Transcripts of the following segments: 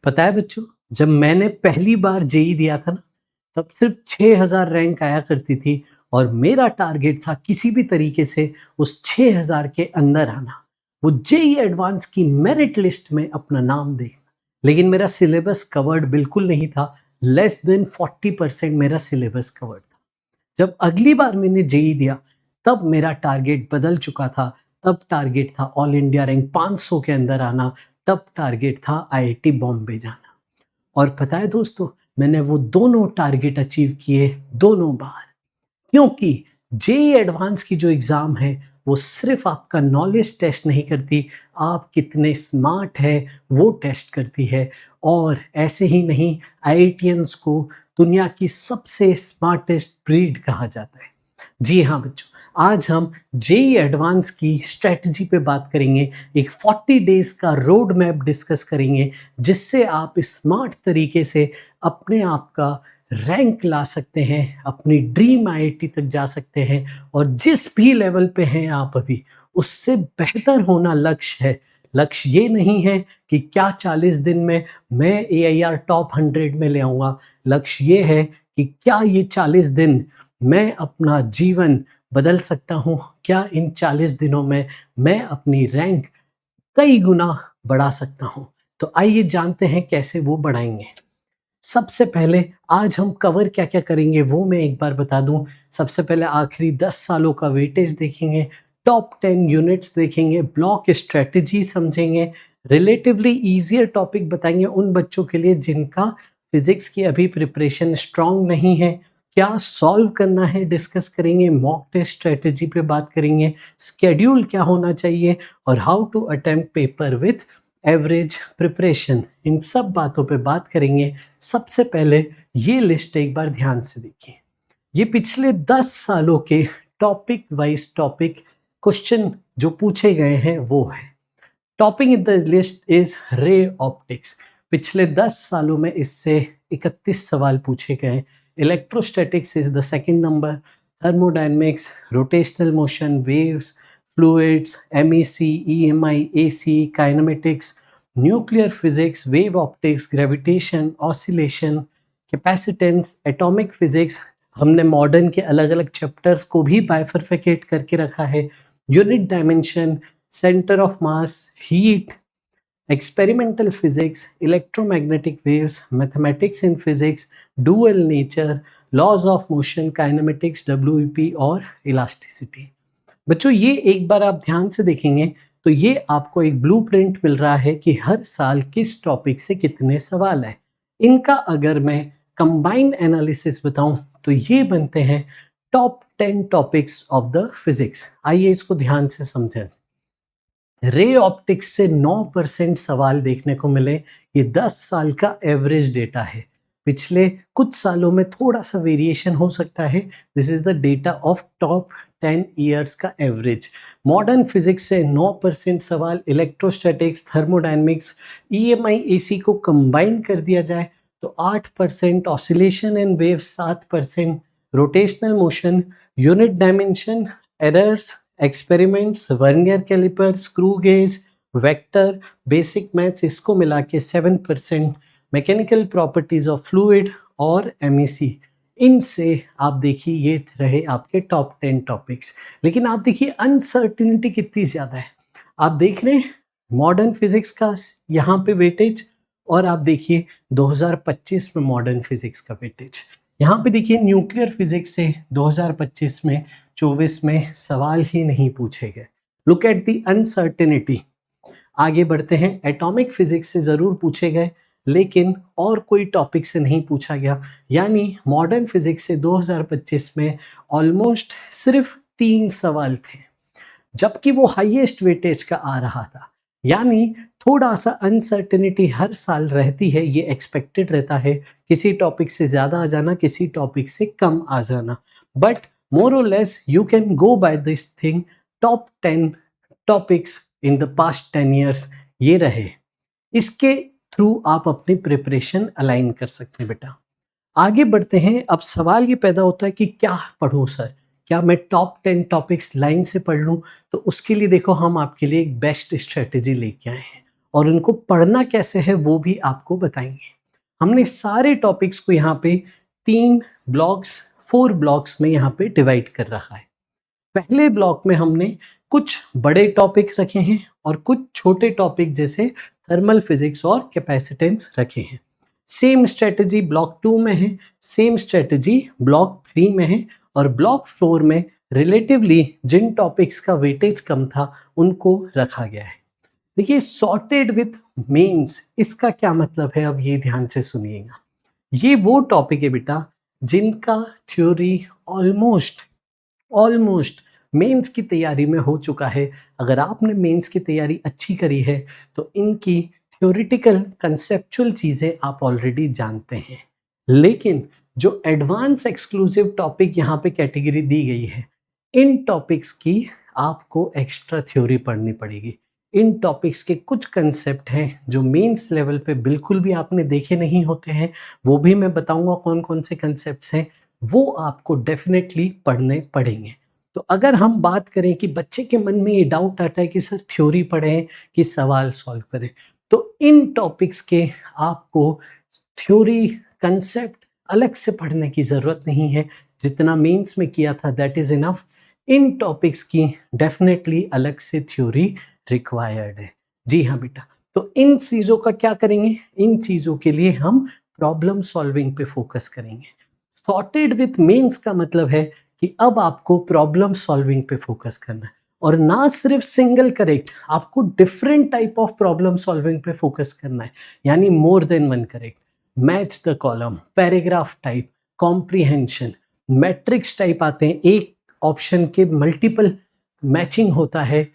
पता है बच्चों, जब मैंने पहली बार जेईई दिया था ना, तब सिर्फ 6000 रैंक आया करती थी और मेरा टारगेट था किसी भी तरीके से उस 6000 के अंदर आना, वो जेईई एडवांस की मेरिट लिस्ट में अपना नाम देखना। लेकिन मेरा सिलेबस कवर्ड बिल्कुल नहीं था, लेस देन 40% मेरा सिलेबस कवर्ड था। जब अगली बार मैंने जेईई दिया, तब मेरा टारगेट बदल चुका था। तब टारगेट था ऑल इंडिया रैंक 500 के अंदर आना, तब टारगेट था आईआईटी बॉम्बे जाना। और पता है दोस्तों, मैंने वो दोनों टारगेट अचीव किए दोनों बार। क्योंकि जेईई एडवांस की जो एग्ज़ाम है, वो सिर्फ आपका नॉलेज टेस्ट नहीं करती, आप कितने स्मार्ट हैं वो टेस्ट करती है। और ऐसे ही नहीं, आईआईटियंस को दुनिया की सबसे स्मार्टेस्ट ब्रीड कहा जाता है। जी हाँ बच्चों, आज हम जेईई एडवांस की स्ट्रेटजी पे बात करेंगे, एक 40 डेज़ का रोड मैप डिस्कस करेंगे, जिससे आप स्मार्ट तरीके से अपने आप का रैंक ला सकते हैं, अपनी ड्रीम आईआईटी तक जा सकते हैं और जिस भी लेवल पे हैं आप अभी, उससे बेहतर होना लक्ष्य है। लक्ष्य ये नहीं है कि क्या 40 दिन में मैं एआईआर टॉप 100 में ले आऊँगा, लक्ष्य ये है कि क्या ये 40 दिन मैं अपना जीवन बदल सकता हूँ, क्या इन 40 दिनों में मैं अपनी रैंक कई गुना बढ़ा सकता हूँ। तो आइए जानते हैं कैसे वो बढ़ाएँगे। सबसे पहले आज हम कवर क्या-क्या करेंगे वो मैं एक बार बता दूँ। सबसे पहले आखिरी 10 सालों का वेटेज देखेंगे, टॉप 10 यूनिट्स देखेंगे, ब्लॉक स्ट्रैटेजी समझेंगे, रिलेटिवली ईज़ियर टॉपिक बताएँगे उन बच्चों के लिए जिनका फिज़िक्स की अभी प्रिपरेशन स्ट्रॉन्ग नहीं है। क्या सॉल्व करना है डिस्कस करेंगे, मॉक टेस्ट स्ट्रैटेजी पे बात करेंगे, शेड्यूल क्या होना चाहिए और how to attempt paper with average preparation, इन सब बातों पे बात करेंगे। सबसे पहले ये लिस्ट एक बार ध्यान से देखिए। ये पिछले 10 सालों के टॉपिक वाइज टॉपिक क्वेश्चन जो पूछे गए हैं वो है। Topic in the list is ray optics. पिछले 10 सालों में इससे 31 सवाल पूछे गए। Electrostatics is the second number, thermodynamics, rotational motion, waves, fluids, MEC, EMI, AC, kinematics, nuclear physics, wave optics, gravitation, oscillation, capacitance, atomic physics. हमने मॉडर्न के अलग अलग चैप्टर्स को भी बाइफरफिकेट करके रखा है। Unit dimension, centre of mass, heat, experimental physics, electromagnetic waves, mathematics in physics, dual nature, laws of motion, kinematics, WEP और elasticity। बच्चों ये एक बार आप ध्यान से देखेंगे तो ये आपको एक ब्लूप्रिंट मिल रहा है कि हर साल किस टॉपिक से कितने सवाल है। इनका अगर मैं कंबाइंड एनालिसिस बताऊं तो ये बनते हैं top 10 topics of the physics. आइए इसको ध्यान से समझें। रे ऑप्टिक्स से 9% सवाल देखने को मिले, ये 10 साल का एवरेज डेटा है। पिछले कुछ सालों में थोड़ा सा वेरिएशन हो सकता है। This is the data of top 10 years का एवरेज। मॉडर्न फिजिक्स से 9% सवाल, इलेक्ट्रोस्टैटिक्स, थर्मोडायनेमिक्स, ईएमआई, एसी को कंबाइन कर दिया जाए तो 8%, oscillation and waves 7%, rotational motion, unit dimension, errors, experiments, vernier caliper, screw gauge, vector, basic maths, इसको मिला के 7%, मैकेनिकल प्रॉपर्टीज ऑफ फ्लूइड और एमईसी। इनसे आप देखिए ये रहे आपके टॉप 10 टॉपिक्स। लेकिन आप देखिए अनसर्टिनिटी कितनी ज़्यादा है। आप देख रहे हैं मॉडर्न फिजिक्स का यहाँ पे वेटेज, और आप देखिए 2025 में मॉडर्न फिजिक्स का वेटेज। यहाँ पे देखिए न्यूक्लियर फिजिक्स से 2025 में 24 में सवाल ही नहीं पूछे गए। Look at the uncertainty. आगे बढ़ते हैं, एटॉमिक फिजिक्स से ज़रूर पूछे गए लेकिन और कोई टॉपिक से नहीं पूछा गया। यानी मॉडर्न फिजिक्स से 2025 में ऑलमोस्ट सिर्फ 3 सवाल थे, जबकि वो हाईएस्ट वेटेज का आ रहा था। यानी थोड़ा सा अनसर्टेनिटी हर साल रहती है, ये एक्सपेक्टेड रहता है, किसी टॉपिक से ज़्यादा आ जाना, किसी टॉपिक से कम आ जाना। But more or less you can go by this thing, top 10 topics in the past 10 years ये रहे। इसके थ्रू आप अपनी प्रिपरेशन अलाइन कर सकते हैं बेटा। आगे बढ़ते हैं। अब सवाल ये पैदा होता है कि क्या पढूं सर, क्या मैं टॉप 10 टॉपिक्स लाइन से पढ़ लूं? तो उसके लिए देखो हम आपके लिए एक बेस्ट स्ट्रेटेजी लेके आए हैं और उनको पढ़ना कैसे है वो भी आपको बताएंगे। हमने सारे टॉपिक्स को यहाँ पे 3 ब्लॉक्स 4 ब्लॉक्स में यहाँ पे डिवाइड कर रखा है। पहले ब्लॉक में हमने कुछ बड़े टॉपिक रखे हैं और कुछ छोटे टॉपिक जैसे थर्मल फिजिक्स और कैपेसिटेंस रखे हैं। सेम स्ट्रेटजी ब्लॉक 2 में है, सेम स्ट्रेटजी ब्लॉक 3 में है और ब्लॉक 4 में रिलेटिवली जिन टॉपिक्स का वेटेज कम था उनको रखा गया है। देखिए सॉर्टेड विथ मेंस, इसका क्या मतलब है, अब ये ध्यान से सुनिएगा। ये वो टॉपिक है बेटा जिनका थ्योरी ऑलमोस्ट मेंस की तैयारी में हो चुका है। अगर आपने मेंस की तैयारी अच्छी करी है तो इनकी थ्योरेटिकल कंसेप्चुअल चीज़ें आप ऑलरेडी जानते हैं, लेकिन जो एडवांस एक्सक्लूसिव टॉपिक यहाँ पे कैटेगरी दी गई है, इन टॉपिक्स की आपको एक्स्ट्रा थ्योरी पढ़नी पड़ेगी। इन टॉपिक्स के कुछ कंसेप्ट हैं जो मेंस लेवल पे बिल्कुल भी आपने देखे नहीं होते हैं, वो भी मैं बताऊंगा कौन कौन से कंसेप्ट्स हैं, वो आपको डेफिनेटली पढ़ने पड़ेंगे। तो अगर हम बात करें कि बच्चे के मन में ये डाउट आता है कि सर थ्योरी पढ़ें कि सवाल सॉल्व करें, तो इन टॉपिक्स के आपको थ्योरी कंसेप्ट अलग से पढ़ने की ज़रूरत नहीं है। जितना मेंस में किया था that is enough. In topics की डेफिनेटली अलग से थ्योरी रिक्वायर्ड है। जी हाँ बेटा, तो इन चीज़ों का क्या करेंगे, इन चीज़ों के लिए हम प्रॉब्लम सॉल्विंग पे फोकस करेंगे। सॉर्टेड विथ मेंस का मतलब है कि अब आपको प्रॉब्लम सॉल्विंग पे फोकस करना है और ना सिर्फ सिंगल करेक्ट, आपको different type of problem solving पे फोकस करना है, यानी मोर than one correct. Match the column, paragraph type, comprehension, matrix type आते हैं, एक ऑप्शन के मल्टीपल मैचिंग होता है।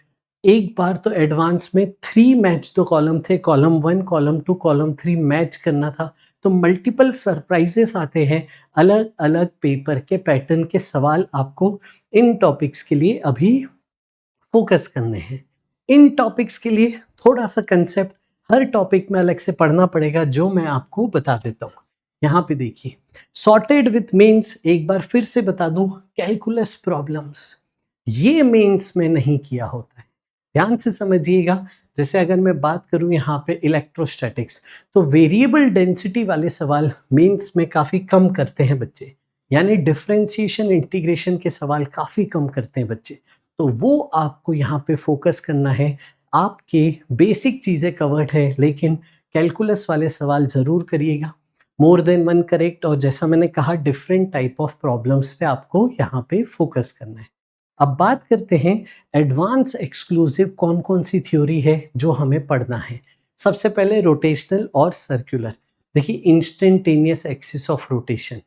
एक बार तो एडवांस में 3 मैच द कॉलम थे, कॉलम 1 कॉलम 2 कॉलम 3 मैच करना था। तो मल्टीपल सरप्राइजेस आते हैं, अलग अलग पेपर के पैटर्न के सवाल आपको इन टॉपिक्स के लिए अभी फोकस करने हैं। इन टॉपिक्स के लिए थोड़ा सा कंसेप्ट हर टॉपिक में अलग से पढ़ना पड़ेगा, जो मैं आपको बता देता हूँ। यहाँ पे देखिए, सॉर्टेड विथ मेंस, एक बार फिर से बता दूं, कैलकुलस प्रॉब्लम्स ये मेंस में नहीं किया होता है, ध्यान से समझिएगा। जैसे अगर मैं बात करूं यहाँ पे इलेक्ट्रोस्टैटिक्स, तो वेरिएबल डेंसिटी वाले सवाल मेंस में काफ़ी कम करते हैं बच्चे, यानी डिफरेंशिएशन इंटीग्रेशन के सवाल काफ़ी कम करते हैं बच्चे। तो वो आपको यहाँ पे फोकस करना है। आपके बेसिक चीज़ें कवर्ड है, लेकिन कैलकुलस वाले सवाल ज़रूर करिएगा, मोर देन वन करेक्ट, और जैसा मैंने कहा डिफरेंट टाइप ऑफ प्रॉब्लम्स पे आपको यहाँ पे फोकस करना है। अब बात करते हैं एडवांस एक्सक्लूसिव कौन कौन सी थ्योरी है जो हमें पढ़ना है। सबसे पहले रोटेशनल और सर्कुलर। देखिए इंस्टेंटेनियस एक्सिस ऑफ रोटेशन,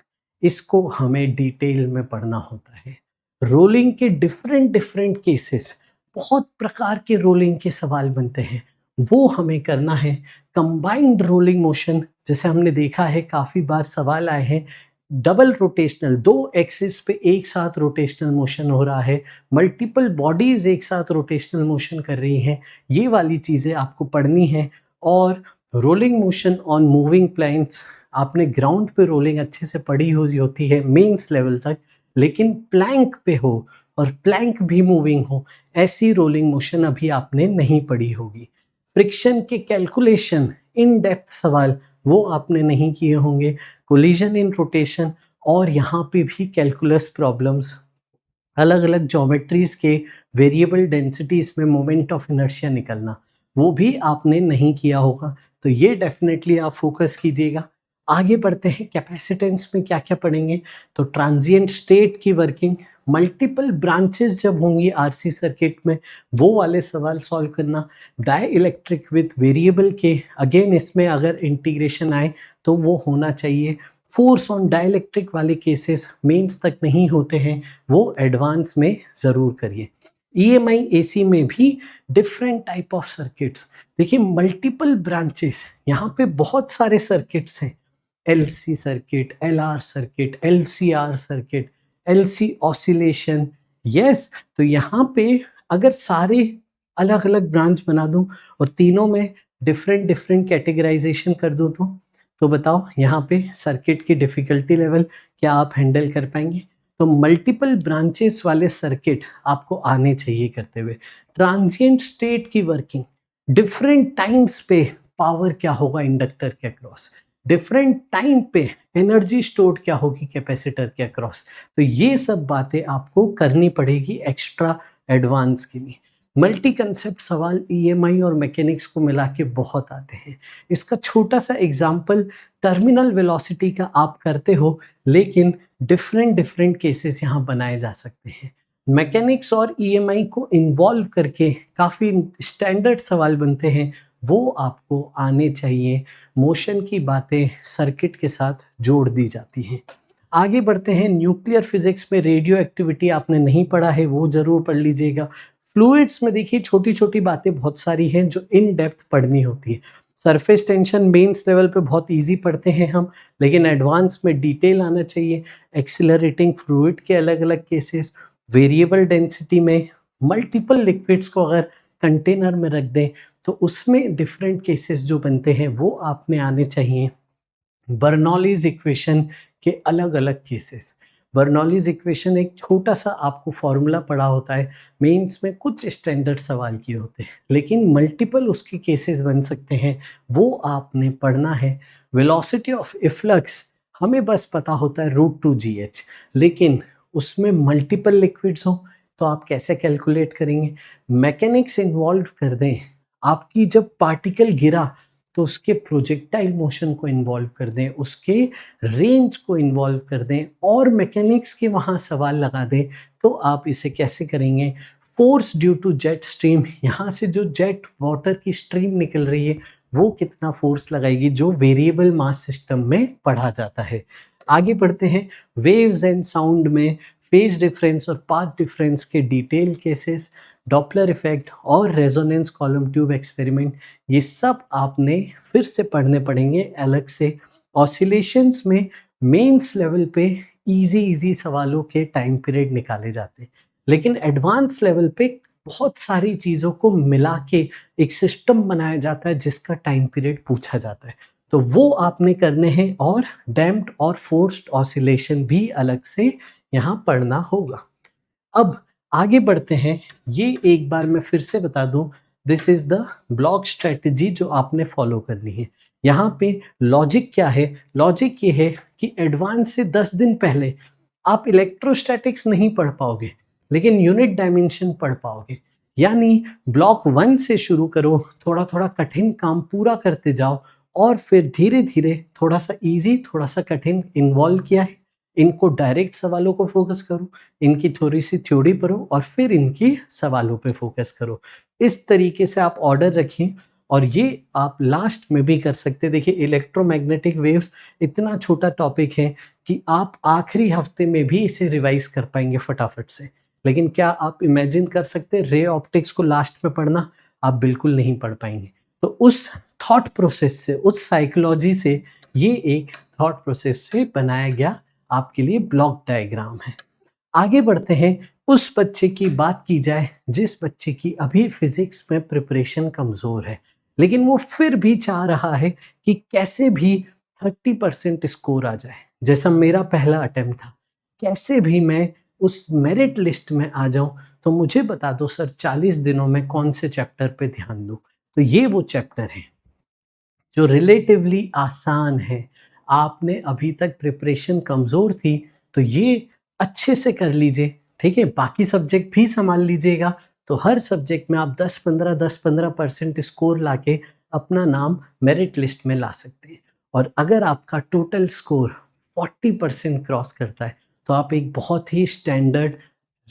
इसको हमें डिटेल में पढ़ना होता है। रोलिंग के डिफरेंट डिफरेंट केसेस, बहुत प्रकार के रोलिंग के सवाल बनते हैं, वो हमें करना है। कंबाइंड रोलिंग मोशन, जैसे हमने देखा है काफ़ी बार सवाल आए हैं, डबल रोटेशनल, 2 एक्सिस पे एक साथ रोटेशनल मोशन हो रहा है, मल्टीपल बॉडीज एक साथ रोटेशनल मोशन कर रही हैं, ये वाली चीज़ें आपको पढ़नी है। और rolling motion on moving planes, आपने ग्राउंड पे रोलिंग अच्छे से पढ़ी हुई होती है मेंस लेवल तक, लेकिन प्लैंक पे हो और प्लैंक भी मूविंग हो, ऐसी रोलिंग मोशन अभी आपने नहीं पढ़ी होगी। फ्रिक्शन के कैलकुलेशन, इन डेप्थ सवाल वो आपने नहीं किए होंगे। कोलिजन इन रोटेशन, और यहाँ पे भी कैलकुलस प्रॉब्लम्स, अलग अलग ज्योमेट्रीज के वेरिएबल डेंसिटीज में मोमेंट ऑफ इनर्शिया निकलना, वो भी आपने नहीं किया होगा। तो ये डेफिनेटली आप फोकस कीजिएगा। आगे बढ़ते हैं, कैपेसिटेंस में क्या क्या पढ़ेंगे, तो ट्रांजिएंट स्टेट की वर्किंग, मल्टीपल ब्रांचेस जब होंगी आरसी सर्किट में, वो वाले सवाल सॉल्व करना। डाई इलेक्ट्रिक विथ वेरिएबल के, अगेन इसमें अगर इंटीग्रेशन आए तो वो होना चाहिए। फोर्स ऑन डाइलेक्ट्रिक वाले केसेस मेंस तक नहीं होते हैं, वो एडवांस में ज़रूर करिए। ईएमआई एसी में भी डिफरेंट टाइप ऑफ सर्किट्स, देखिए मल्टीपल ब्रांचेस, यहाँ पे बहुत सारे सर्किट्स हैं, LC circuit, LR circuit, LCR circuit, LC oscillation. Yes, तो यहाँ पे अगर सारे अलग अलग ब्रांच बना दूं और तीनों में डिफरेंट डिफरेंट कैटेगराइजेशन कर दूं, तो बताओ यहाँ पे सर्किट की डिफ़िकल्टी लेवल क्या आप हैंडल कर पाएंगे। तो मल्टीपल ब्रांचेस वाले सर्किट आपको आने चाहिए करते हुए। ट्रांजिएंट स्टेट की वर्किंग, डिफरेंट टाइम्स पे पावर क्या होगा इंडक्टर के अक्रॉस, डिफरेंट टाइम पे एनर्जी स्टोर्ड क्या होगी कैपेसिटर के अक्रॉस। तो ये सब बातें आपको करनी पड़ेगी एक्स्ट्रा एडवांस के लिए। मल्टी कंसेप्ट सवाल ईएमआई और मैकेनिक्स को मिला के बहुत आते हैं। इसका छोटा सा एग्जांपल टर्मिनल वेलोसिटी का आप करते हो, लेकिन डिफरेंट डिफरेंट केसेस यहाँ बनाए जा सकते हैं। मैकेनिक्स और ईएमआई को इन्वॉल्व करके काफ़ी स्टैंडर्ड सवाल बनते हैं, वो आपको आने चाहिए। मोशन की बातें सर्किट के साथ जोड़ दी जाती हैं। आगे बढ़ते हैं, न्यूक्लियर फिजिक्स में रेडियो एक्टिविटी आपने नहीं पढ़ा है, वो जरूर पढ़ लीजिएगा। फ्लूइड्स में देखिए छोटी छोटी बातें बहुत सारी हैं जो इन डेप्थ पढ़नी होती है। सरफेस टेंशन मेंस लेवल पे बहुत इजी पढ़ते हैं हम, लेकिन एडवांस में डिटेल आना चाहिए। एक्सिलरेटिंग फ्लूइड के अलग अलग केसेस, वेरिएबल डेंसिटी में मल्टीपल लिक्विड्स को अगर कंटेनर में रख दें तो उसमें डिफरेंट केसेस जो बनते हैं वो आपने आने चाहिए। बर्नौलीज इक्वेशन के अलग अलग केसेस। बर्नौलीज इक्वेशन एक छोटा सा आपको फॉर्मूला पढ़ा होता है, मेंस में कुछ स्टैंडर्ड सवाल किए होते हैं, लेकिन मल्टीपल उसके केसेस बन सकते हैं, वो आपने पढ़ना है। वेलोसिटी ऑफ इफ्लक्स हमें बस पता होता है √2gh, लेकिन उसमें मल्टीपल लिक्विड्स हो तो आप कैसे कैलकुलेट करेंगे। मैकेनिक्स इन्वॉल्व कर दें, आपकी जब पार्टिकल गिरा तो उसके प्रोजेक्टाइल मोशन को इन्वॉल्व कर दें, उसके रेंज को इन्वॉल्व कर दें और मैकेनिक्स के वहाँ सवाल लगा दें, तो आप इसे कैसे करेंगे। Force due to jet stream, यहाँ से जो जेट वाटर की स्ट्रीम निकल रही है वो कितना फोर्स लगाएगी, जो वेरिएबल मास सिस्टम में पढ़ा जाता है। आगे बढ़ते हैं, वेव्स एंड साउंड में फेज डिफरेंस और पाथ डिफरेंस के डिटेल केसेस, डॉपलर इफेक्ट और रेजोनेंस कॉलम ट्यूब एक्सपेरिमेंट, ये सब आपने फिर से पढ़ने पड़ेंगे अलग से। ऑसिलेशंस में मेंस लेवल पे इजी सवालों के टाइम पीरियड निकाले जाते हैं, लेकिन एडवांस लेवल पे बहुत सारी चीज़ों को मिला के एक सिस्टम बनाया जाता है जिसका टाइम पीरियड पूछा जाता है, तो वो आपने करने हैं। और डैम्प्ड और फोर्स्ड ऑसिलेशन भी अलग से यहाँ पढ़ना होगा। अब आगे बढ़ते हैं, ये एक बार मैं फिर से बता दूं, this is the block strategy जो आपने फॉलो करनी है। यहाँ पे लॉजिक क्या है, लॉजिक ये है कि एडवांस से 10 दिन पहले आप इलेक्ट्रोस्टैटिक्स नहीं पढ़ पाओगे, लेकिन यूनिट डायमेंशन पढ़ पाओगे। यानी ब्लॉक 1 से शुरू करो, थोड़ा थोड़ा कठिन काम पूरा करते जाओ, और फिर धीरे धीरे थोड़ा सा इजी थोड़ा सा कठिन इन्वॉल्व किया है, इनको डायरेक्ट सवालों को फोकस करो, इनकी थोड़ी सी थ्योरी पढ़ो और फिर इनकी सवालों पे फोकस करो। इस तरीके से आप ऑर्डर रखें, और ये आप लास्ट में भी कर सकते हैं। देखिए इलेक्ट्रोमैग्नेटिक वेव्स इतना छोटा टॉपिक है कि आप आखिरी हफ्ते में भी इसे रिवाइज कर पाएंगे फटाफट से, लेकिन क्या आप इमेजिन कर सकते हैं रे ऑप्टिक्स को लास्ट में पढ़ना? आप बिल्कुल नहीं पढ़ पाएंगे। तो उस थॉट प्रोसेस से, उस साइकोलॉजी से, ये एक थॉट प्रोसेस से बनाया गया आपके लिए ब्लॉक डायग्राम है। आगे बढ़ते हैं, उस बच्चे की बात की जाए जिस बच्चे की अभी फिजिक्स में प्रिपरेशन कमजोर है, लेकिन वो फिर भी चाह रहा है कि कैसे भी 30% स्कोर आ जाए, जैसा मेरा पहला अटेम्प्ट था, कैसे भी मैं उस मेरिट लिस्ट में आ जाऊं, तो मुझे बता दो सर 40 दिनों में कौन से चैप्टर पे ध्यान दूं। तो ये वो चैप्टर है जो रिलेटिवली आसान है। आपने अभी तक प्रिपरेशन कमज़ोर थी तो ये अच्छे से कर लीजिए, ठीक है। बाकी सब्जेक्ट भी संभाल लीजिएगा, तो हर सब्जेक्ट में आप 10-15% स्कोर लाके अपना नाम मेरिट लिस्ट में ला सकते हैं। और अगर आपका टोटल स्कोर 40% क्रॉस करता है तो आप एक बहुत ही स्टैंडर्ड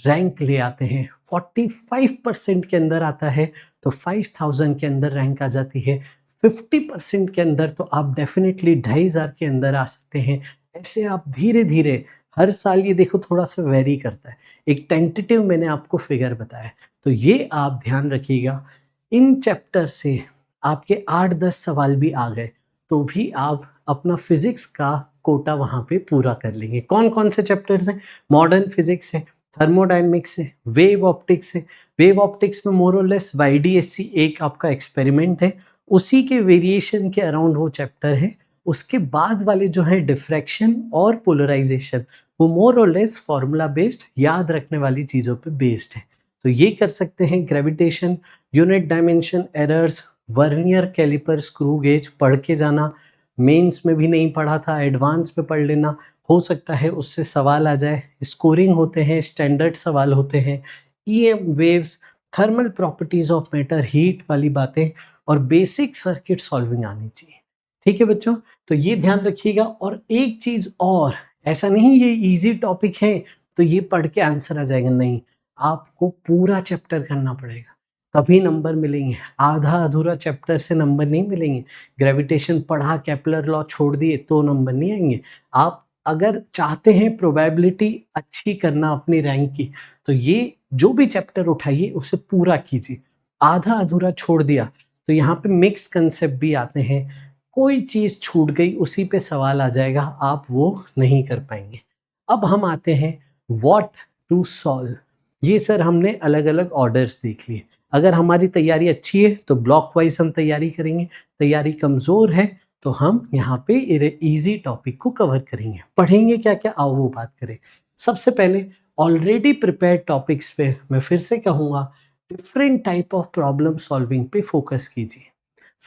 रैंक ले आते हैं। 45% के अंदर आता है तो 5000 के अंदर रैंक आ जाती है। 50% के अंदर तो आप डेफिनेटली 2500 के अंदर आ सकते हैं। ऐसे आप धीरे धीरे हर साल, ये देखो थोड़ा सा वेरी करता है, एक टेंटेटिव मैंने आपको फिगर बताया, तो ये आप ध्यान रखिएगा। इन चैप्टर से आपके 8-10 सवाल भी आ गए तो भी आप अपना फिजिक्स का कोटा वहाँ पे पूरा कर लेंगे। कौन कौन से चैप्टर्स हैं? मॉडर्न फिजिक्स है, थर्मोडायनेमिक्स है, वेव ऑप्टिक्स है। वेव ऑप्टिक्स में मोर और लेस YDSC एक आपका एक्सपेरिमेंट है, उसी के वेरिएशन के अराउंड वो चैप्टर है। उसके बाद वाले जो है डिफ्रैक्शन और पोलराइजेशन, वो मोर और लेस फॉर्मूला बेस्ड, याद रखने वाली चीज़ों पे बेस्ड है। तो ये कर सकते हैं। Gravitation, unit dimension errors, vernier caliper, screw gauge पढ़ के जाना, मेंस में भी नहीं पढ़ा था, एडवांस में पढ़ लेना, हो सकता है उससे सवाल आ जाए। स्कोरिंग होते हैं, स्टैंडर्ड सवाल होते हैं, EM waves, thermal properties of matter, heat वाली बातें, और बेसिक सर्किट सॉल्विंग आनी चाहिए। ठीक है बच्चों, तो ये ध्यान रखिएगा। और एक चीज और, ऐसा नहीं ये इजी टॉपिक है तो ये पढ़ के आंसर आ जाएगा, नहीं, आपको पूरा चैप्टर करना पड़ेगा तभी नंबर मिलेंगे। आधा अधूरा चैप्टर से नंबर नहीं मिलेंगे। ग्रेविटेशन पढ़ा, केपलर लॉ छोड़ दिए तो नंबर नहीं आएंगे। आप अगर चाहते हैं प्रोबेबिलिटी अच्छी करना अपनी रैंक की, तो ये जो भी चैप्टर उठाइए उसे पूरा कीजिए। आधा अधूरा छोड़ दिया तो यहाँ पे मिक्स कंसेप्ट भी आते हैं, कोई चीज छूट गई उसी पे सवाल आ जाएगा, आप वो नहीं कर पाएंगे। अब हम आते हैं व्हाट टू सॉल्व। ये सर हमने अलग अलग ऑर्डर्स देख लिए। अगर हमारी तैयारी अच्छी है तो ब्लॉक वाइज हम तैयारी करेंगे, तैयारी कमजोर है तो हम यहाँ पे इजी टॉपिक को कवर करेंगे। पढ़ेंगे क्या क्या, आओ वो बात करें। सबसे पहले ऑलरेडी प्रिपेयर्ड टॉपिक्स पे मैं फिर से कहूँगा, different type of problem solving पे फोकस कीजिए।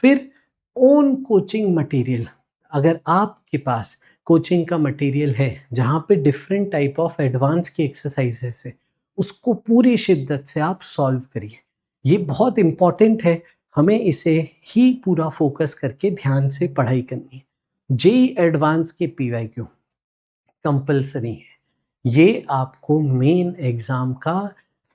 फिर ओन कोचिंग मटेरियल, अगर आपके पास कोचिंग का मटेरियल है जहाँ पे डिफरेंट टाइप ऑफ एडवांस की एक्सरसाइजेस है, उसको पूरी शिद्दत से आप सॉल्व करिए। ये बहुत इम्पॉर्टेंट है, हमें इसे ही पूरा फोकस करके ध्यान से पढ़ाई करनी है। जेई एडवांस के पीवाईक्यू कंपलसरी है, ये आपको मेन एग्जाम का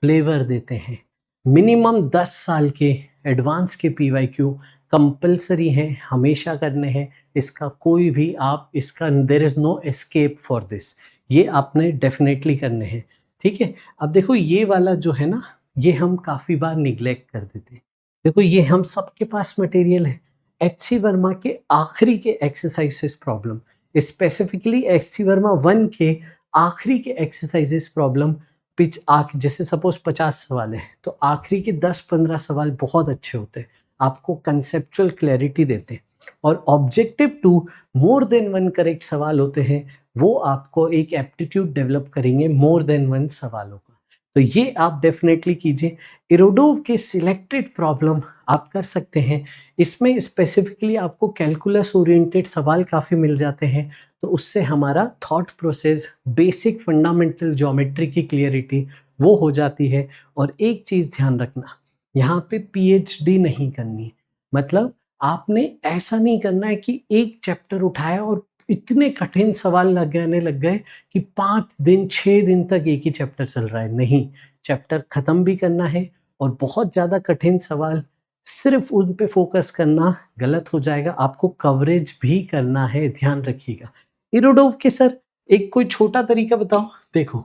फ्लेवर देते हैं। मिनिमम 10 साल के एडवांस के पीवाईक्यू कंपलसरी हैं, हमेशा करने हैं। इसका कोई भी आप इसका there is no escape for this, ये आपने डेफिनेटली करने हैं। ठीक है, अब देखो ये वाला जो है ना, ये हम काफ़ी बार निग्लेक्ट कर देते हैं। देखो ये हम सबके पास मटेरियल है। एच.सी. वर्मा के आखिरी के एक्सरसाइजेस प्रॉब्लम, स्पेसिफिकली एच.सी. वर्मा 1 के आखिरी के एक्सरसाइजेस प्रॉब्लम, पिच आख जैसे सपोज 50 सवाल है तो आखिरी के 10-15 सवाल बहुत अच्छे होते हैं, आपको कंसेप्चुअल क्लैरिटी देते हैं। और objective two more than one correct सवाल होते हैं, वो आपको एक एप्टीट्यूड डेवलप करेंगे मोर देन वन सवालों का। तो ये आप डेफिनेटली कीजिए। इरोडोव के सिलेक्टेड प्रॉब्लम आप कर सकते हैं, इसमें स्पेसिफिकली आपको कैलकुलस ओरिएंटेड सवाल काफ़ी मिल जाते हैं, तो उससे हमारा thought process, basic fundamental geometry की क्लियरिटी वो हो जाती है। और एक चीज़ ध्यान रखना, यहाँ पे पीएचडी नहीं करनी, मतलब आपने ऐसा नहीं करना है कि एक चैप्टर उठाया और इतने कठिन सवाल लग गए कि 5 दिन 6 दिन तक एक ही चैप्टर चल रहा है। नहीं, चैप्टर खत्म भी करना है और बहुत ज़्यादा कठिन सवाल सिर्फ उन पे फोकस करना गलत हो जाएगा, आपको कवरेज भी करना है, ध्यान रखिएगा। इरोडोव के सर एक कोई छोटा तरीका बताओ। देखो,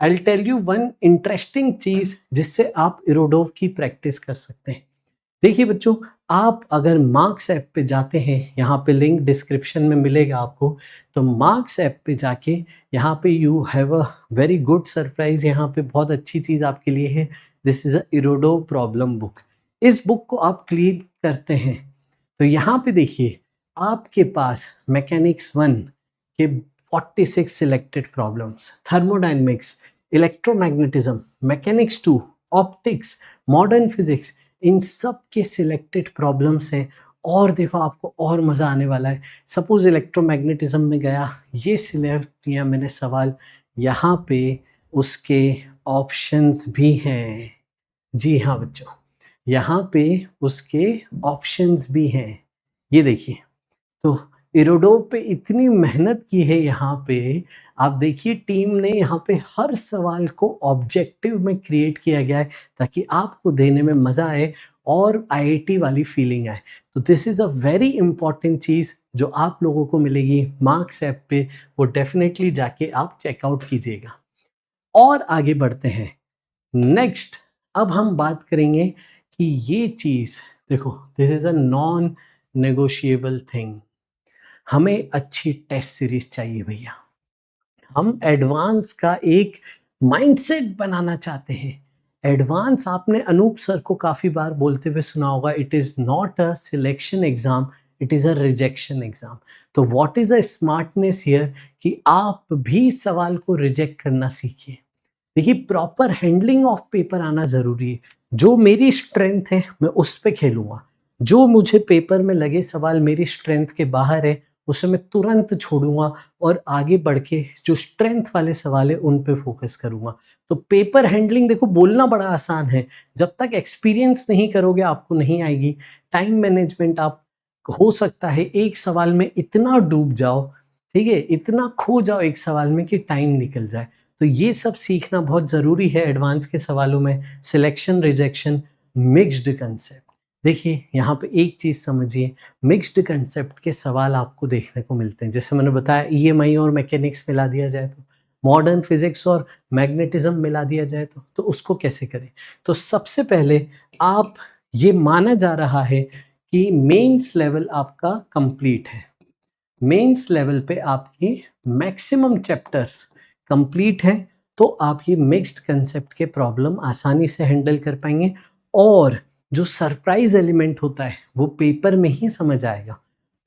I will tell you one interesting चीज़ जिससे आप इरोडोव की प्रैक्टिस कर सकते हैं। देखिए बच्चों, आप अगर मार्क्स ऐप पे जाते हैं, यहाँ पे लिंक डिस्क्रिप्शन में मिलेगा आपको, तो मार्क्स ऐप पे जाके यहाँ पे you have a very good surprise, यहाँ पे बहुत अच्छी चीज़ आपके लिए है। This is a Irodov problem book. इस बुक को आप क्लिक करते हैं तो यहाँ पे देखिए आपके पास मैकेनिक्स 1 के 46 selected problems, thermodynamics, electromagnetism, mechanics 2, optics, modern physics, इन सब के सिलेक्टेड प्रॉब्लम्स हैं। और देखो आपको और मज़ा आने वाला है। सपोज इलेक्ट्रोमैग्नेटिज्म में गया, ये सिलेक्ट किया मैंने सवाल, यहाँ पे उसके ऑप्शंस भी हैं। जी हाँ बच्चों, यहाँ पे उसके ऑप्शंस भी हैं, ये देखिए। तो इरोडोव पे इतनी मेहनत की है यहाँ पे, आप देखिए टीम ने यहाँ पे हर सवाल को ऑब्जेक्टिव में क्रिएट किया गया है ताकि आपको देने में मज़ा आए और आईआईटी वाली फीलिंग आए। तो this is a very important चीज़ जो आप लोगों को मिलेगी मार्क्स ऐप पे, वो डेफिनेटली जाके आप चेकआउट कीजिएगा। और आगे बढ़ते हैं नेक्स्ट। अब हम बात करेंगे कि ये चीज़ देखो, this is a non negotiable thing. हमें अच्छी टेस्ट सीरीज चाहिए भैया, हम एडवांस का एक माइंडसेट बनाना चाहते हैं। एडवांस आपने अनूप सर को काफ़ी बार बोलते हुए सुना होगा, it is not a selection exam, it is a rejection exam. तो what is a smartness here कि आप भी सवाल को रिजेक्ट करना सीखिए। देखिए प्रॉपर हैंडलिंग ऑफ पेपर आना ज़रूरी है। जो मेरी स्ट्रेंथ है मैं उस पे खेलूँगा। जो मुझे पेपर में लगे सवाल मेरी स्ट्रेंथ के बाहर है, उसे मैं तुरंत छोड़ूँगा और आगे बढ़ के जो स्ट्रेंथ वाले सवाल है उन पे फ़ोकस करूँगा। तो पेपर हैंडलिंग देखो बोलना बड़ा आसान है, जब तक एक्सपीरियंस नहीं करोगे आपको नहीं आएगी। टाइम मैनेजमेंट आप हो सकता है एक सवाल में इतना डूब जाओ, ठीक है? इतना खो जाओ एक सवाल में कि टाइम निकल जाए। तो ये सब सीखना बहुत ज़रूरी है एडवांस के सवालों में। Selection, rejection, mixed concept. देखिए यहाँ पे एक चीज़ समझिए, मिक्स्ड कंसेप्ट के सवाल आपको देखने को मिलते हैं। जैसे मैंने बताया ईएमआई और मैकेनिक्स मिला दिया जाए तो, मॉडर्न फिजिक्स और मैग्नेटिज्म मिला दिया जाए तो उसको कैसे करें? तो सबसे पहले आप ये माना जा रहा है कि मेंस लेवल आपका कंप्लीट है। मेंस लेवल पे आपकी मैक्सिमम चैप्टर्स कंप्लीट है, तो आप ये मिक्स्ड कंसेप्ट के प्रॉब्लम आसानी से हैंडल कर पाएंगे और जो सरप्राइज एलिमेंट होता है वो पेपर में ही समझ आएगा।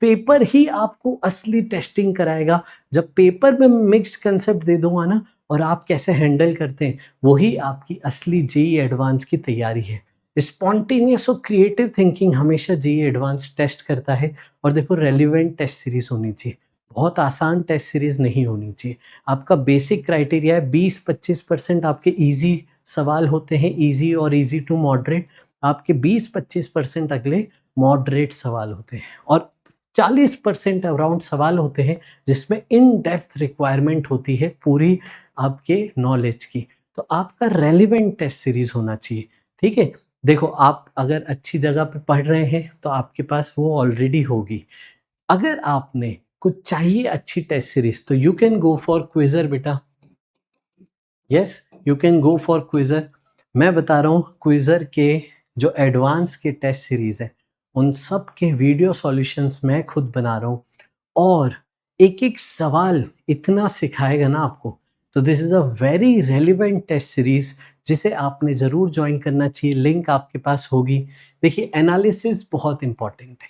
पेपर ही आपको असली टेस्टिंग कराएगा। जब पेपर में मिक्स्ड कंसेप्ट दे दूंगा ना और आप कैसे हैंडल करते हैं, वही आपकी असली जेईई एडवांस की तैयारी है। स्पॉन्टेनियस और क्रिएटिव थिंकिंग हमेशा जेईई एडवांस टेस्ट करता है। और देखो रेलिवेंट टेस्ट सीरीज होनी चाहिए, बहुत आसान टेस्ट सीरीज नहीं होनी चाहिए। आपका बेसिक क्राइटेरिया है 20-25% आपके इजी सवाल होते हैं, इजी और इजी टू मॉडरेट। आपके 20-25% अगले मॉडरेट सवाल होते हैं और 40% अराउंड सवाल होते हैं जिसमें इन डेप्थ रिक्वायरमेंट होती है पूरी आपके नॉलेज की। तो आपका रेलिवेंट टेस्ट सीरीज होना चाहिए, ठीक है? देखो आप अगर अच्छी जगह पे पढ़ रहे हैं तो आपके पास वो ऑलरेडी होगी। अगर आपने कुछ चाहिए अच्छी टेस्ट सीरीज तो you can go for Quizrr बेटा। Yes, you can go for Quizrr. मैं बता रहा हूँ क्विजर के जो एडवांस के टेस्ट सीरीज है उन सब के वीडियो सॉल्यूशंस मैं खुद बना रहा हूँ और एक एक सवाल इतना सिखाएगा ना आपको। तो this is a very relevant test series जिसे आपने ज़रूर ज्वाइन करना चाहिए। लिंक आपके पास होगी। देखिए एनालिसिस बहुत इंपॉर्टेंट है,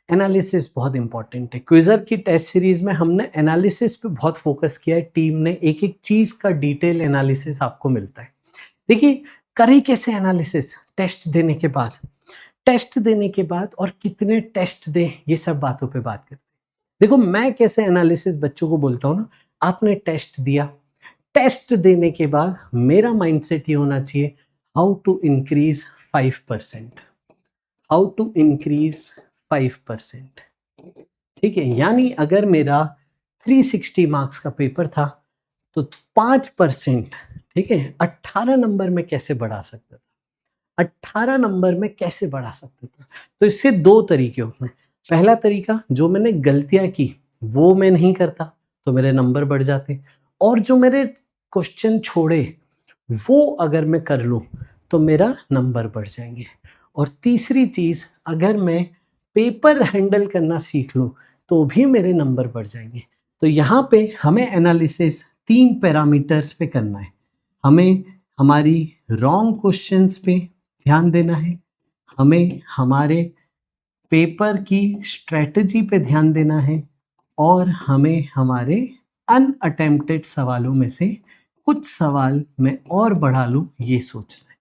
एनालिसिस बहुत इंपॉर्टेंट है। क्विजर की टेस्ट सीरीज में हमने एनालिसिस पे बहुत फोकस किया है। टीम ने एक एक चीज़ का डिटेल एनालिसिस आपको मिलता है। देखिए करें कैसे एनालिसिस टेस्ट देने के बाद, टेस्ट देने के बाद और कितने टेस्ट दें ये सब बातों पे बात करते हैं। देखो मैं कैसे एनालिसिस बच्चों को बोलता हूँ ना, आपने टेस्ट दिया, टेस्ट देने के बाद मेरा माइंडसेट ये होना चाहिए how to increase 5%, how to increase 5%। ठीक है, यानी अगर मेरा 360 मार्क्स का पेपर था तो 5%, ठीक है, 18 नंबर में कैसे बढ़ा सकता था, 18 नंबर में कैसे बढ़ा सकता था। तो इससे दो तरीके होते हैं। पहला तरीका, जो मैंने गलतियां की वो मैं नहीं करता तो मेरे नंबर बढ़ जाते, और जो मेरे क्वेश्चन छोड़े वो अगर मैं कर लूँ तो मेरा नंबर बढ़ जाएंगे। और तीसरी चीज़, अगर मैं पेपर हैंडल करना सीख लूँ तो भी मेरे नंबर बढ़ जाएंगे। तो यहाँ पे हमें एनालिसिस 3 पैरामीटर्स पे करना है। हमें हमारी रॉन्ग क्वेश्चंस पे ध्यान देना है, हमें हमारे पेपर की स्ट्रेटजी पे ध्यान देना है और हमें हमारे अनअटेम्प्टेड सवालों में से कुछ सवाल मैं और बढ़ा लूँ ये सोचना है।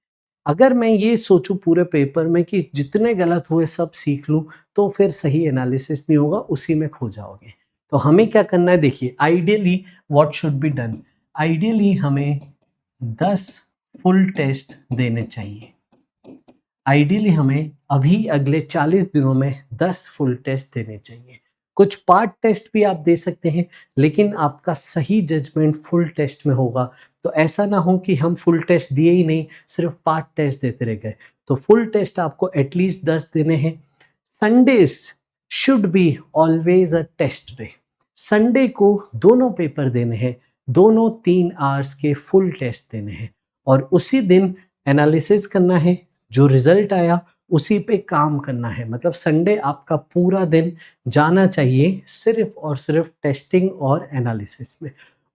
अगर मैं ये सोचूं पूरे पेपर में कि जितने गलत हुए सब सीख लूं तो फिर सही एनालिसिस नहीं होगा, उसी में खो जाओगे। तो हमें क्या करना है, देखिए ideally what should be done, ideally हमें 10 फुल टेस्ट देने चाहिए। आइडियली हमें अभी अगले 40 दिनों में 10 फुल टेस्ट देने चाहिए। कुछ पार्ट टेस्ट भी आप दे सकते हैं, लेकिन आपका सही जजमेंट फुल टेस्ट में होगा। तो ऐसा ना हो कि हम फुल टेस्ट दिए ही नहीं, सिर्फ पार्ट टेस्ट देते रह गए। तो फुल टेस्ट आपको एटलीस्ट 10 देने हैं। Sundays should be always a test day. Sunday को दोनों पेपर देने हैं, दोनों 3 आवर्स के फुल टेस्ट देने हैं और उसी दिन एनालिसिस करना है। जो रिजल्ट आया उसी पे काम करना है। मतलब संडे आपका पूरा दिन जाना चाहिए सिर्फ और सिर्फ टेस्टिंग और एनालिसिस में।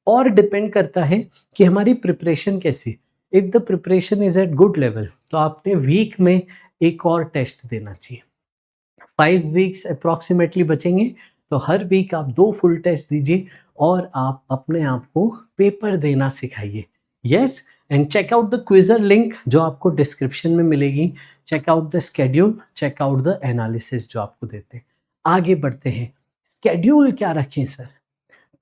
और डिपेंड करता है कि हमारी प्रिपरेशन कैसी। If the preparation is at good level तो आपने वीक में एक और टेस्ट देना चाहिए। 5 वीक्स अप्रॉक्सीमेटली बचेंगे, तो हर वीक आप 2 फुल टेस्ट दीजिए और आप अपने आप को पेपर देना सिखाइए। Yes, and check out the quizzer link जो आपको डिस्क्रिप्शन में मिलेगी। Check out the schedule, check out the analysis जो आपको देते हैं। आगे बढ़ते हैं। स्केड्यूल क्या रखें सर?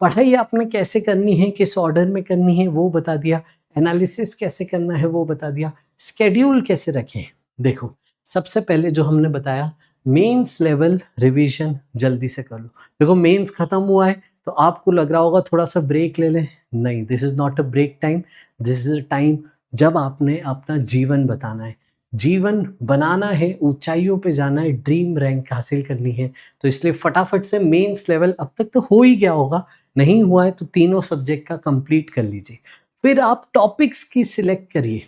पढ़ाई आपने कैसे करनी है, किस ऑर्डर में करनी है वो बता दिया, एनालिसिस कैसे करना है वो बता दिया, स्केड्यूल कैसे रखें। देखो, सबसे पहले जो हमने बताया, मेंस लेवल रिवीजन जल्दी से कर लो। देखो, मेंस खत्म हुआ है तो आपको लग रहा होगा थोड़ा सा ब्रेक ले लें, नहीं, this is not a break time, this is a time जब आपने अपना जीवन बताना है, जीवन बनाना है, ऊंचाइयों पे जाना है, ड्रीम रैंक हासिल करनी है। तो इसलिए फटाफट से मेंस लेवल अब तक तो हो ही गया होगा, नहीं हुआ है तो तीनों सब्जेक्ट का कंप्लीट कर लीजिए। फिर आप टॉपिक्स की सिलेक्ट करिए,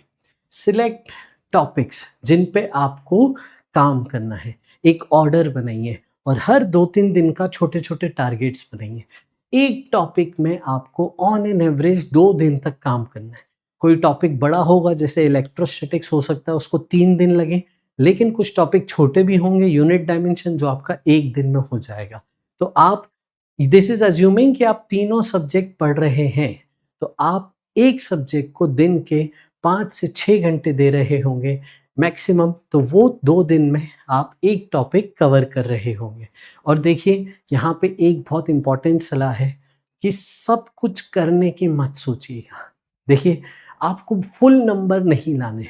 सिलेक्ट टॉपिक्स जिन पे आपको काम करना है, एक ऑर्डर बनाइए और हर 2-3 दिन का छोटे छोटे टारगेट्स बनाइए। एक टॉपिक में आपको ऑन एन एवरेज 2 दिन तक काम करना है। कोई टॉपिक बड़ा होगा जैसे इलेक्ट्रोस्टैटिक्स हो सकता है, उसको 3 दिन लगे, लेकिन कुछ टॉपिक छोटे भी होंगे, यूनिट डायमेंशन, जो आपका 1 दिन में हो जाएगा। तो आप, दिस इज अज्यूमिंग कि आप तीनों सब्जेक्ट पढ़ रहे हैं, तो आप एक सब्जेक्ट को दिन के 5 से 6 घंटे दे रहे होंगे मैक्सिमम, तो वो 2 दिन में आप एक टॉपिक कवर कर रहे होंगे। और देखिए, यहाँ पे एक बहुत इंपॉर्टेंट सलाह है कि सब कुछ करने की मत सोचिएगा। देखिए, आपको फुल नंबर नहीं लाने,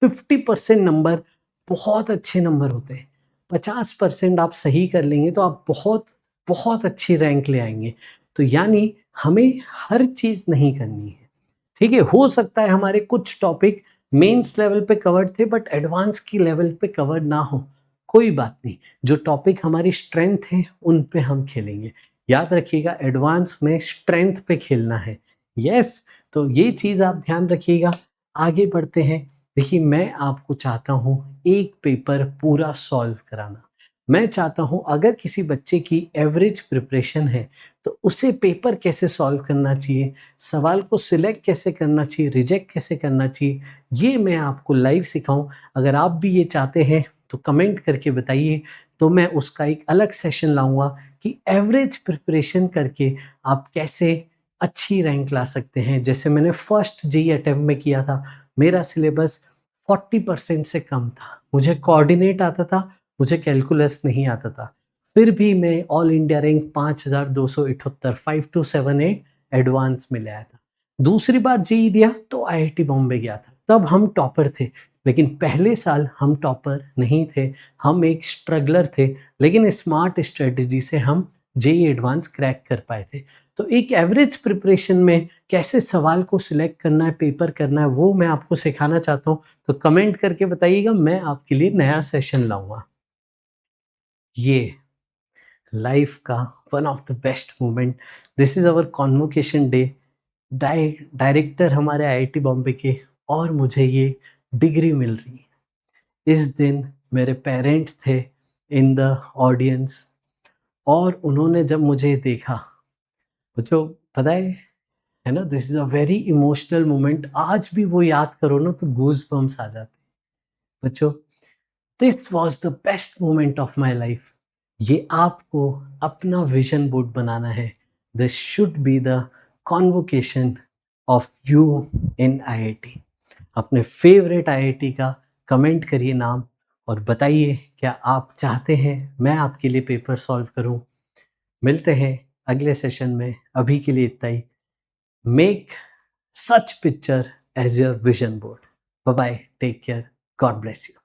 50% नंबर बहुत अच्छे नंबर होते हैं। 50% आप सही कर लेंगे तो आप बहुत बहुत अच्छी रैंक ले आएंगे। तो यानी हमें हर चीज़ नहीं करनी है, ठीक है। हो सकता है हमारे कुछ टॉपिक मेंस लेवल पे कवर्ड थे बट एडवांस की लेवल पे कवर ना हो, कोई बात नहीं। जो टॉपिक हमारी स्ट्रेंथ है उन पे हम खेलेंगे। याद रखिएगा, एडवांस में स्ट्रेंथ पे खेलना है। यस, तो ये चीज़ आप ध्यान रखिएगा। आगे बढ़ते हैं। देखिए, मैं आपको चाहता हूँ एक पेपर पूरा सॉल्व कराना। मैं चाहता हूँ अगर किसी बच्चे की एवरेज प्रिपरेशन है तो उसे पेपर कैसे सॉल्व करना चाहिए, सवाल को सिलेक्ट कैसे करना चाहिए, रिजेक्ट कैसे करना चाहिए, ये मैं आपको लाइव सिखाऊं। अगर आप भी ये चाहते हैं तो कमेंट करके बताइए, तो मैं उसका एक अलग सेशन लाऊंगा कि एवरेज प्रिपरेशन करके आप कैसे अच्छी रैंक ला सकते हैं। जैसे मैंने फर्स्ट जेईई अटेम्प्ट में किया था, मेरा सिलेबस 40% से कम था, मुझे कोऑर्डिनेट आता था, मुझे कैलकुलस नहीं आता था, फिर भी मैं ऑल इंडिया रैंक 5278 5278 एडवांस में ले आया था। दूसरी बार जेईई दिया तो आईआईटी बॉम्बे गया था, तब हम टॉपर थे, लेकिन पहले साल हम टॉपर नहीं थे, हम एक स्ट्रगलर थे, लेकिन स्मार्ट स्ट्रेटजी से हम जेईई एडवांस क्रैक कर पाए थे। तो एक एवरेज प्रिपरेशन में कैसे सवाल को सिलेक्ट करना है, पेपर करना है, वो मैं आपको सिखाना चाहता हूँ। तो कमेंट करके बताइएगा, मैं आपके लिए नया सेशन लाऊंगा। ये लाइफ का one of the best moment, this is our convocation day. Director हमारे आईआईटी बॉम्बे के, और मुझे ये डिग्री मिल रही है। इस दिन मेरे पेरेंट्स थे इन द ऑडियंस, और उन्होंने जब मुझे देखा, मुझे पता है ना, this is a very emotional moment. आज भी वो याद करो ना तो गूज बम्स आ जाते हैं। बच्चों, this was the best moment of my life. ये आपको अपना विजन बोर्ड बनाना है। This should be the convocation of you in IIT. अपने फेवरेट आईआईटी का कमेंट करिए नाम, और बताइए क्या आप चाहते हैं मैं आपके लिए पेपर सॉल्व करूं। मिलते हैं अगले सेशन में, अभी के लिए इतना ही। Make such picture as your vision board. Bye bye, take care, God bless you.